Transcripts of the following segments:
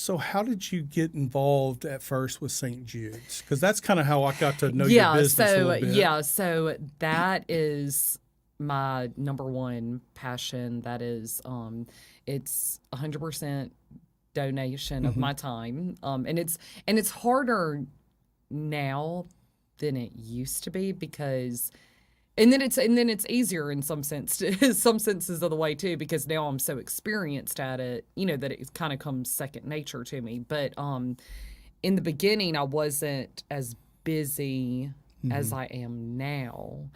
So how did you get involved at first with St. Jude's? Because that's kind of how I got to know your business a little bit. So that is my number one passion. That is, it's 100% donation of my time, and it's harder now than it used to be because. And then it's easier in some senses of the way too, because now I'm so experienced at it, that it kind of comes second nature to me. But in the beginning, I wasn't as busy as I am now.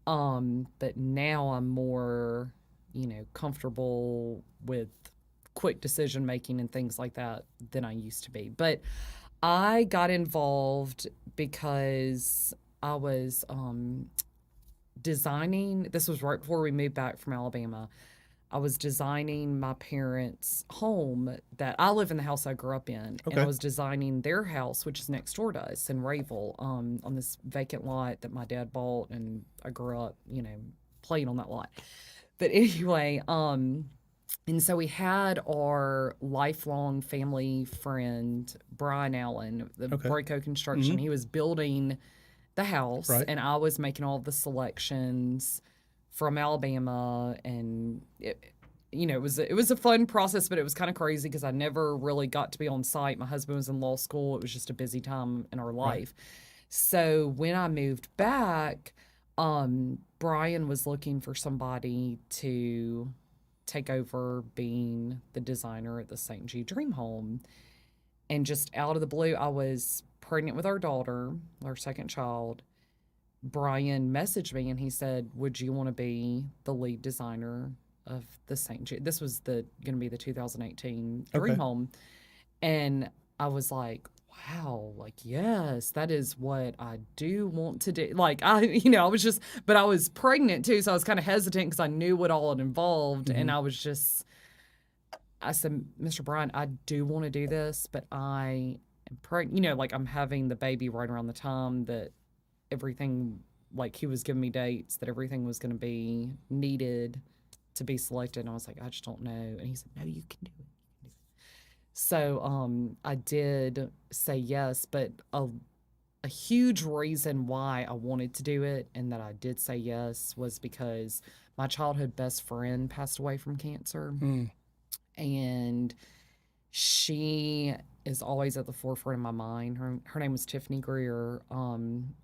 But now I'm more, comfortable with quick decision making and things like that than I used to be. But I got involved because I was designing. This was right before we moved back from Alabama. I was designing my parents' home that I live in the house I grew up in. Okay. And I was designing their house, which is next door to us in Rayville, on this vacant lot that my dad bought. And I grew up, playing on that lot. But anyway, and so we had our lifelong family friend, Brian Allen, the Braco Construction. He was building the house, Right. and I was making all the selections from Alabama, and it was a fun process, but it was kind of crazy because I never really got to be on site. My husband was in law school. It was just a busy time in our life. Right. So when I moved back, Brian was looking for somebody to take over being the designer at the St. Jude Dream Home, and just out of the blue, I was pregnant with our daughter, our second child. Brian messaged me and he said, "Would you want to be the lead designer of the St. Jude?" This was going to be the 2018 Dream Home. And I was like, wow, yes, that is what I do want to do. I was pregnant too. So I was kind of hesitant because I knew what all it involved. And I said, "Mr. Brian, I do want to do this, but I am pregnant. I'm having the baby right around the time that everything, he was giving me dates that everything was going to be needed to be selected." And I was like, "I just don't know." And he said, "No, you can do it. So I did say yes, but a huge reason why I wanted to do it and that I did say yes was because my childhood best friend passed away from cancer. And she is always at the forefront of my mind. Her name was Tiffany Greer. And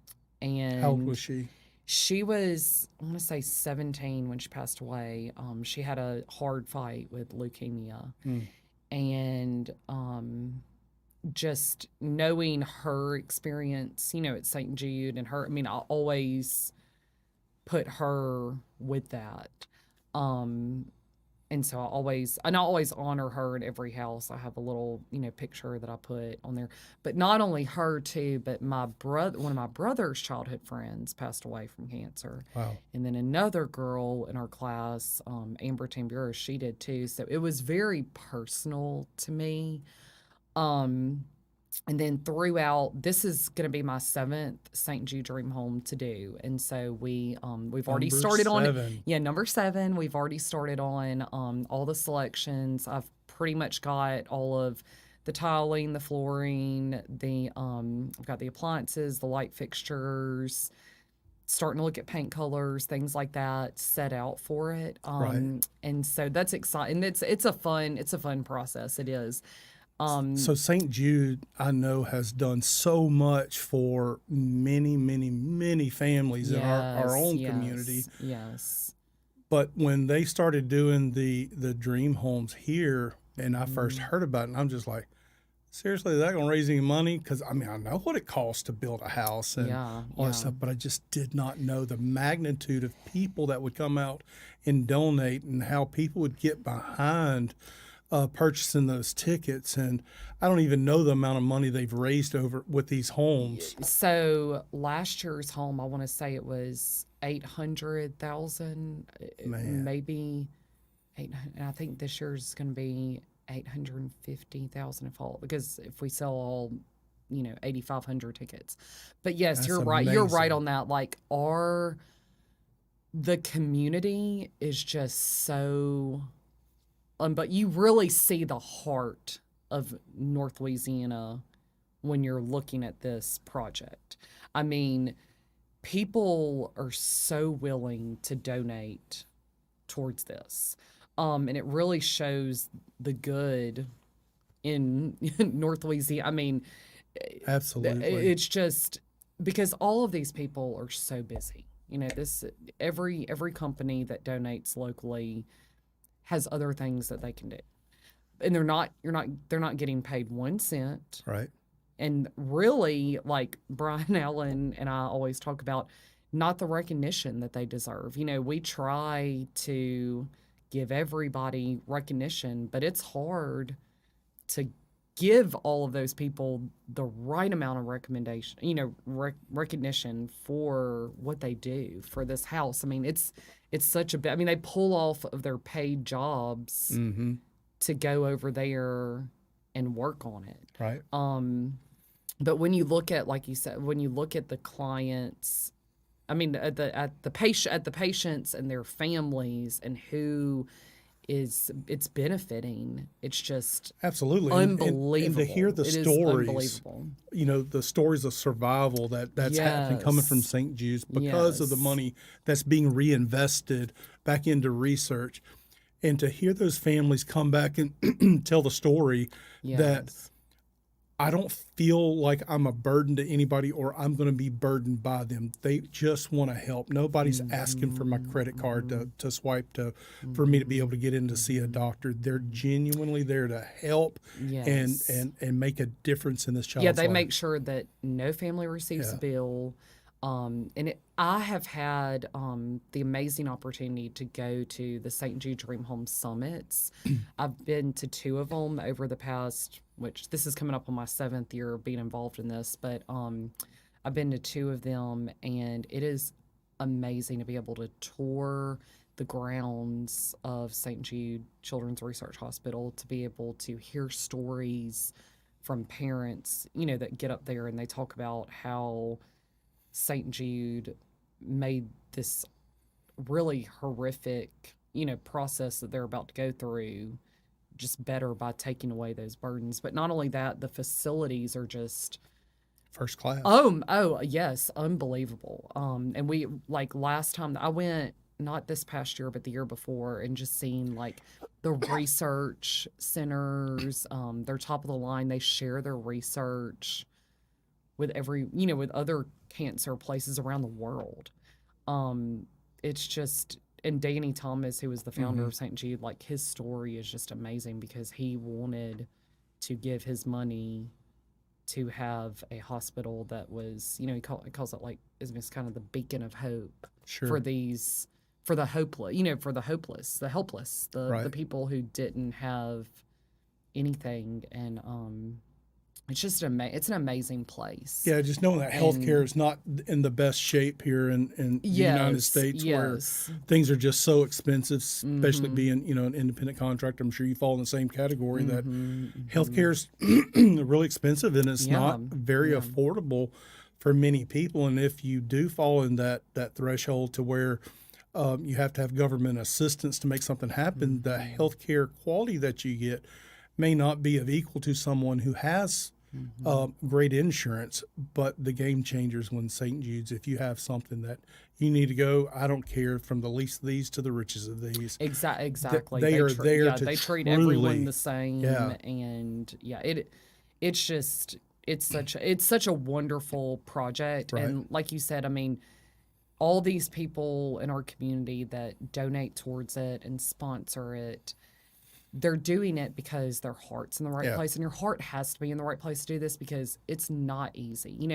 how old was she? She was, I want to say 17 when she passed away. She had a hard fight with leukemia. And just knowing her experience, at St. Jude and her, I always put her with that. And so I always honor her in every house. I have a little, picture that I put on there. But not only her too, but one of my brother's childhood friends passed away from cancer. Wow. And then another girl in our class, Amber Tambura, she did too. So it was very personal to me. And then throughout, this is going to be my 7th St. Jude Dream Home to do. And so we've already started on, number 7. We've already started on all the selections. I've pretty much got all of the tiling, the flooring, I've got the appliances, the light fixtures, starting to look at paint colors, things like that, set out for it. Right. And so that's exciting. It's a fun process. It is. So St. Jude, I know, has done so much for many, many, many families in our own community. Yes. But when they started doing the dream homes here, and I first heard about it, and I'm just like, seriously, is that going to raise any money? Because, I know what it costs to build a house and all that stuff, but I just did not know the magnitude of people that would come out and donate and how people would get behind purchasing those tickets. And I don't even know the amount of money they've raised over with these homes. So last year's home, I want to say it was 800,000, maybe 800. And I think this year's going to be 850,000 because if we sell all, 8,500 tickets. But yes, That's you're right. amazing. You're right on that. The community is just so. But you really see the heart of North Louisiana when you're looking at this project. I mean, people are so willing to donate towards this. And it really shows the good in North Louisiana. I mean, Absolutely. it's just because all of these people are so busy. You know, this every company that donates locally has other things that they can do. And they're not getting paid 1 cent. Right. And really, like Brian Allen and I always talk about, not the recognition that they deserve. You know, we try to give everybody recognition, but it's hard to give all of those people the right amount of recommendation, you know, recognition for what they do for this house. I mean, it's such a, I mean, they pull off of their paid jobs to go over there and work on it. Right. But when you look at, like you said, when you look at the clients, I mean, at the patients and their families and who it's benefiting, it's just absolutely unbelievable. And to hear the stories, you know, the stories of survival that's happening coming from St. Jude's because of the money that's being reinvested back into research, and to hear those families come back and tell the story that I don't feel like I'm a burden to anybody or I'm going to be burdened by them. They just want to help. Nobody's asking for my credit card to swipe for me to be able to get in to see a doctor. They're genuinely there to help and make a difference in this child's life. Yeah, they make sure that no family receives a bill. I have had the amazing opportunity to go to the St. Jude Dream Homes Summits. I've been to 2 of them over the past, which this is coming up on my 7th year of being involved in this, but I've been to 2 of them, and it is amazing to be able to tour the grounds of St. Jude Children's Research Hospital, to be able to hear stories from parents, you know, that get up there and they talk about how St. Jude made this really horrific, you know, process that they're about to go through just better by taking away those burdens. But not only that, the facilities are just first class. Oh yes, unbelievable. And we, like, last time I went, not this past year, but the year before, and just seeing like the research centers, they're top of the line. They share their research with with other cancer places around the world. It's just, and Danny Thomas, who was the founder of St. Jude, like, his story is just amazing because he wanted to give his money to have a hospital that was, you know, he calls it, like, is kind of the beacon of hope for the hopeless, you know, for the hopeless, the helpless, the people who didn't have anything. And it's just it's an amazing place. Yeah, just knowing that healthcare is not in the best shape here in the United States, where things are just so expensive, especially being, you know, an independent contractor. I'm sure you fall in the same category that healthcare is really expensive, and it's not very affordable for many people. And if you do fall in that threshold to where you have to have government assistance to make something happen, the healthcare quality that you get may not be of equal to someone who has great insurance. But the game changers when St. Jude's, if you have something that you need to go, I don't care, from the least of these to the richest of these. Exactly. They are there to they treat truly, everyone the same. And it's just, it's such a wonderful project. Right. And like you said, I mean, all these people in our community that donate towards it and sponsor it, they're doing it because their heart's in the right place, and your heart has to be in the right place to do this because it's not easy. You know,